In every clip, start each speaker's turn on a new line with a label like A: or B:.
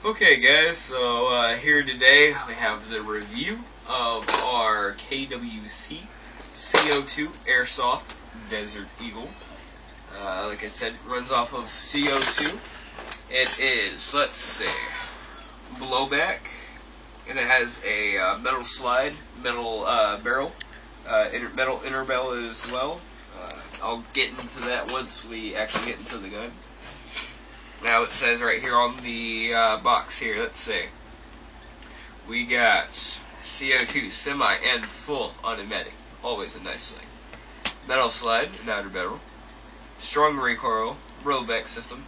A: Okay guys, so here today we have the review of our KWC CO2 Airsoft Desert Eagle. Like I said, it runs off of CO2. It is, let's see, blowback, and it has a metal slide, metal barrel, metal inner barrel as well. I'll get into that once we actually get into the gun. Now it says right here on the box here, let's see, we got CO2 semi and full automatic, always a nice thing. Metal slide and outer barrel, strong recoil, rollback system.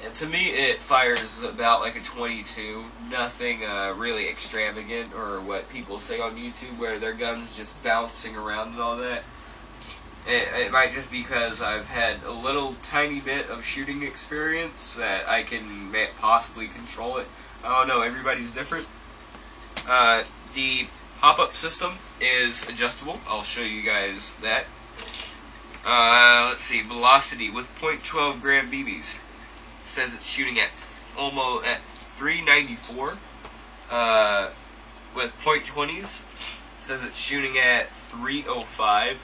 A: And to me it fires about like a 22, nothing really extravagant or what people say on YouTube where their guns just bouncing around and all that. It might just be because I've had a little tiny bit of shooting experience that I can possibly control it. I don't know, everybody's different. The pop-up system is adjustable. I'll show you guys that. Let's see, velocity with .12 gram BBs. It says it's shooting at almost at 394. With .20s, it says it's shooting at 305.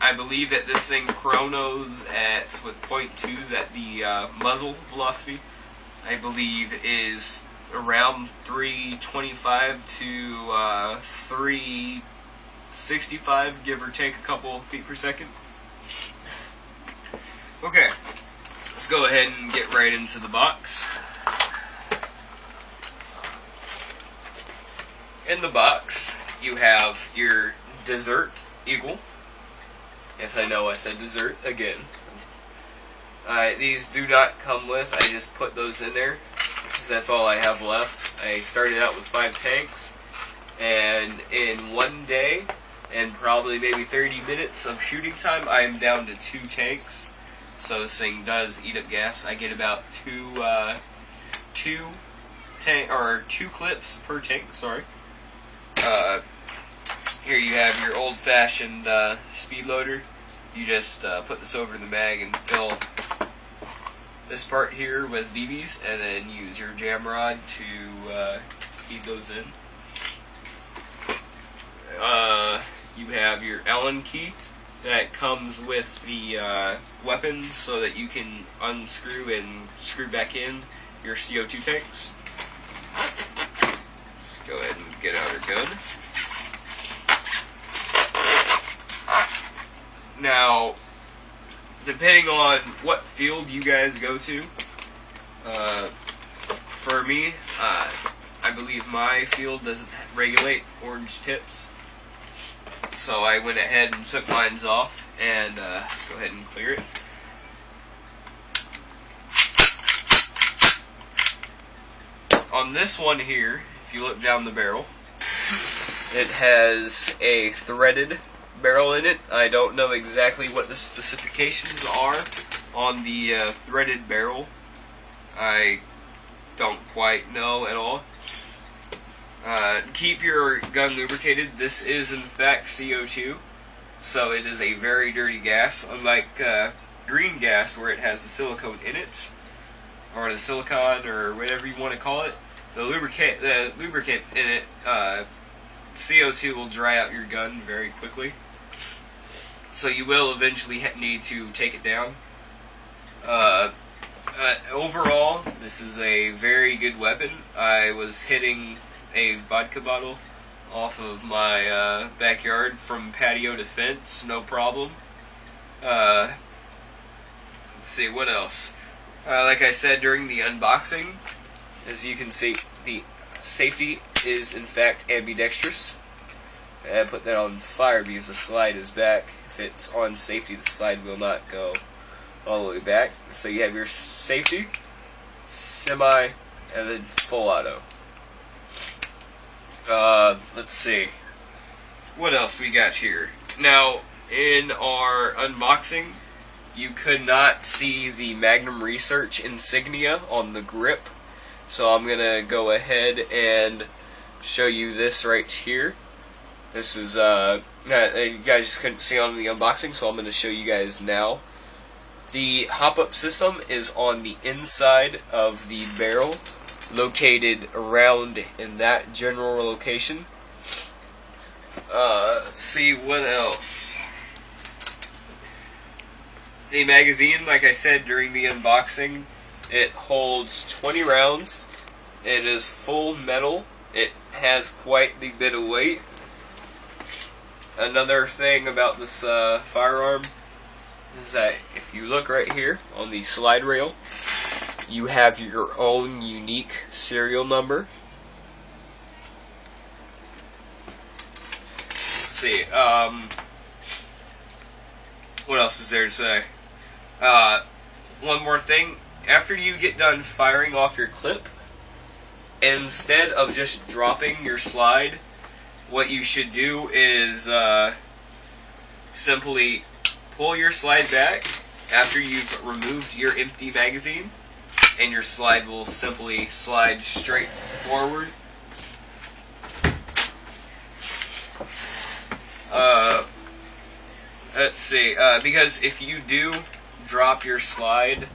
A: I believe that this thing chronos with .2s at the muzzle velocity. I believe is around 325 to 365, give or take a couple feet per second. Okay, let's go ahead and get right into the box. In the box, you have your Desert Eagle. Yes, I know I said dessert again. These do not come with, I just put those in there because that's all I have left. I started out with 5 tanks, and in one day and probably maybe 30 minutes of shooting time, I am down to 2 tanks. So this thing does eat up gas. I get about two clips per tank. Sorry. Here you have your old-fashioned speed loader. You just put this over the mag and fill this part here with BBs, and then use your jam rod to feed those in. You have your Allen key that comes with the weapon so that you can unscrew and screw back in your CO2 tanks. Let's go ahead and get out our gun. Now, depending on what field you guys go to, for me, I believe my field doesn't regulate orange tips, so I went ahead and took mine off, and go ahead and clear it. On this one here, if you look down the barrel, it has a threaded barrel in it. I don't know exactly what the specifications are on the threaded barrel. I don't quite know at all. Keep your gun lubricated. This is in fact CO2, so it is a very dirty gas, unlike green gas where it has the silicone in it, or the silicon, or whatever you want to call it. The lubricant in it, CO2 will dry out your gun very quickly. So you will eventually need to take it down. Overall, this is a very good weapon. I was hitting a vodka bottle off of my backyard from patio to fence, no problem. Let's see, what else? Like I said during the unboxing, as you can see, the safety is in fact ambidextrous. I put that on fire because the slide is back. If it's on safety, the slide will not go all the way back. So you have your safety, semi, and then full auto. Let's see. What else we got here? Now, in our unboxing, you could not see the Magnum Research insignia on the grip. So I'm going to go ahead and show you this right here. This is, you guys just couldn't see on the unboxing, so I'm going to show you guys now. The hop-up system is on the inside of the barrel located around in that general location. Let's see what else. The magazine, like I said during the unboxing, it holds 20 rounds. It is full metal. It has quite the bit of weight. Another thing about this firearm is that if you look right here on the slide rail, you have your own unique serial number. Let's see, what else is there to say? One more thing. After you get done firing off your clip, instead of just dropping your slide, what you should do is simply pull your slide back after you've removed your empty magazine, and your slide will simply slide straight forward. Let's see, because if you do drop your slide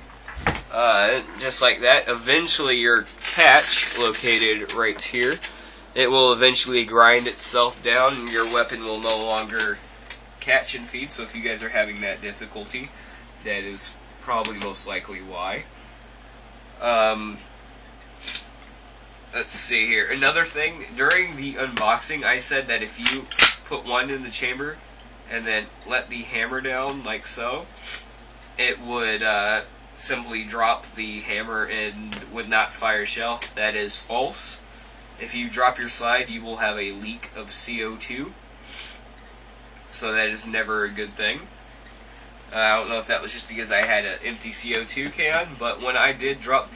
A: just like that, eventually your catch located right here, it will eventually grind itself down and your weapon will no longer catch and feed. So if you guys are having that difficulty, that is probably most likely why. Let's see here. Another thing, during the unboxing I said that if you put one in the chamber and then let the hammer down like so, it would simply drop the hammer and would not fire a shell. That is false. If you drop your slide, you will have a leak of CO2. So that is never a good thing. I don't know if that was just because I had an empty CO2 can, but when I did drop the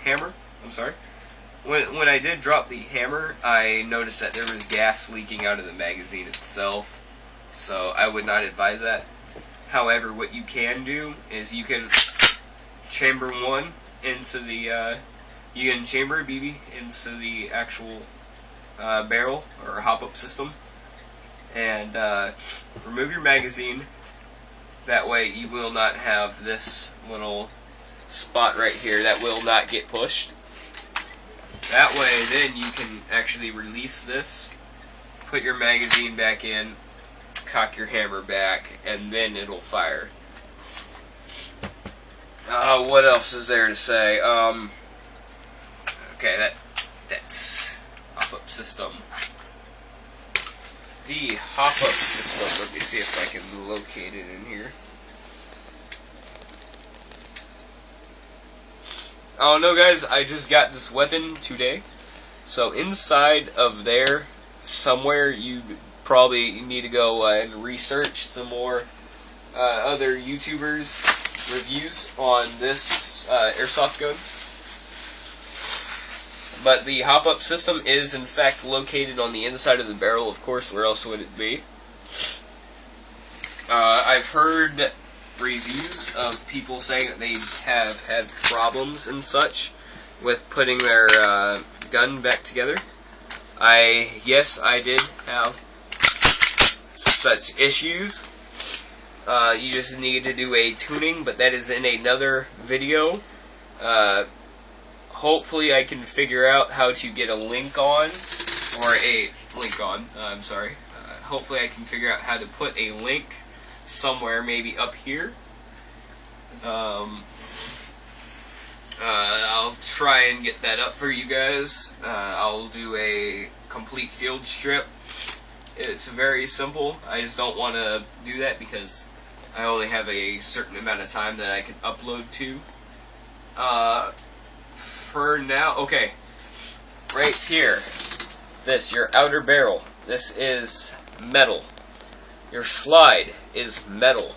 A: hammer, when I did drop the hammer, I noticed that there was gas leaking out of the magazine itself. So I would not advise that. However, what you can do is you can chamber one into the you can chamber a BB into the actual barrel or hop-up system, and remove your magazine. That way you will not have this little spot right here that will not get pushed. That way then you can actually release this, put your magazine back in, cock your hammer back, and then it'll fire. What else is there to say? Okay, that's hop-up system. The hop-up system, let me see if I can locate it in here. Oh no guys, I just got this weapon today. So inside of there, somewhere, you probably need to go and research some more other YouTubers' reviews on this airsoft gun. But the hop-up system is in fact located on the inside of the barrel, of course, where else would it be? I've heard reviews of people saying that they have had problems and such with putting their gun back together. Yes, I did have such issues. You just need to do a tuning, but that is in another video. Hopefully I can figure out how to get a link on, hopefully I can figure out how to put a link somewhere, maybe up here. I'll try and get that up for you guys. I'll do a complete field strip. It's very simple. I just don't want to do that because I only have a certain amount of time that I can upload to. For now, okay, right here, this, your outer barrel, this is metal. Your slide is metal.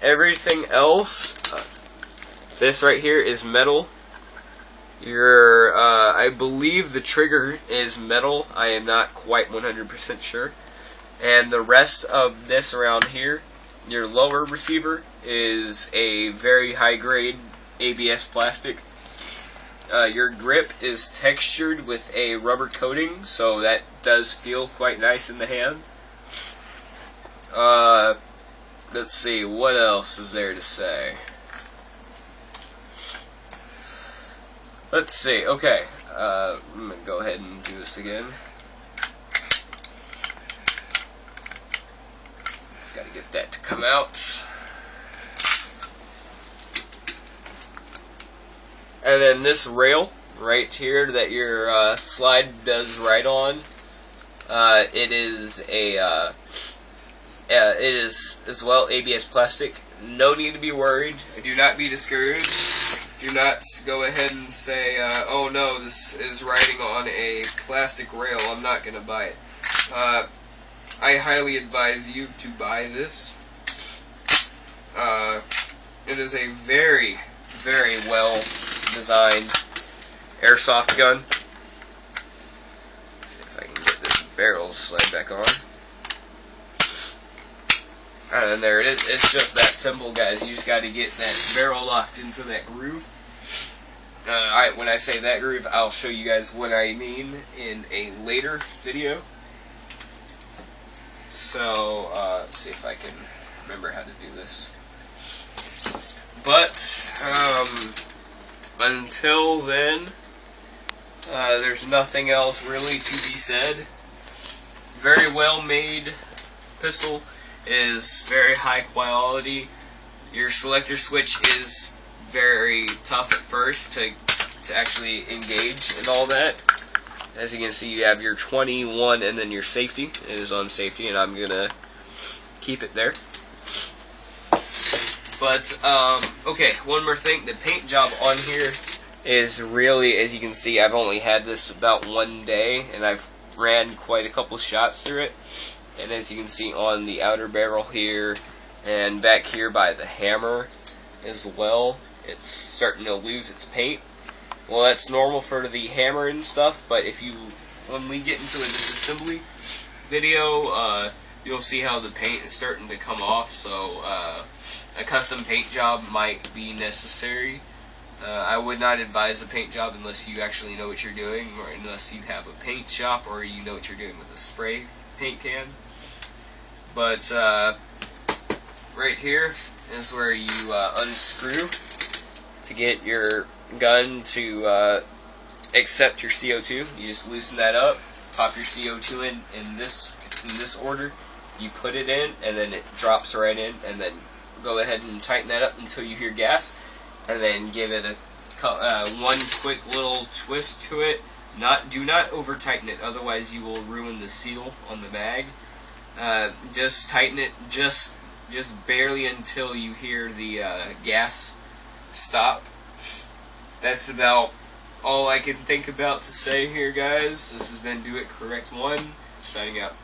A: Everything else, this right here is metal. Your, I believe the trigger is metal. I am not quite 100% sure. And the rest of this around here, your lower receiver, is a very high grade ABS plastic. Your grip is textured with a rubber coating, so that does feel quite nice in the hand. Let's see, what else is there to say? Let's see. Okay, I'm gonna go ahead and do this again. Just gotta get that to come out. And then this rail right here that your slide does ride on, it is as well ABS plastic. No need to be worried. Do not be discouraged. Do not go ahead and say, oh no, this is riding on a plastic rail, I'm not going to buy it. I highly advise you to buy this. It is a very, very well designed airsoft gun. See if I can get this barrel slide back on. And there it is. It's just that simple, guys. You just got to get that barrel locked into that groove. When I say that groove, I'll show you guys what I mean in a later video. So, let's see if I can remember how to do this. But, until then, there's nothing else really to be said. Very well made pistol. Is very high quality. Your selector switch is very tough at first to actually engage and all that. As you can see, you have your 21 and then your safety. It is on safety, and I'm gonna keep it there. But okay, one more thing. The paint job on here is really, as you can see, I've only had this about 1 day, and I've ran quite a couple shots through it. And as you can see on the outer barrel here, and back here by the hammer as well, it's starting to lose its paint. Well, that's normal for the hammer and stuff, but when we get into a disassembly video, you'll see how the paint is starting to come off, so a custom paint job might be necessary. I would not advise a paint job unless you actually know what you're doing, or unless you have a paint shop, or you know what you're doing with a spray paint can. But right here is where you unscrew to get your gun to accept your CO2. You just loosen that up, pop your CO2 in this order. You put it in, and then it drops right in, and then go ahead and tighten that up until you hear gas, and then give it one quick little twist to it. Do not over tighten it, otherwise you will ruin the seal on the mag. Just tighten it just barely until you hear the gas stop. That's about all I can think about to say here, guys. This has been Do It Correct 1, signing out.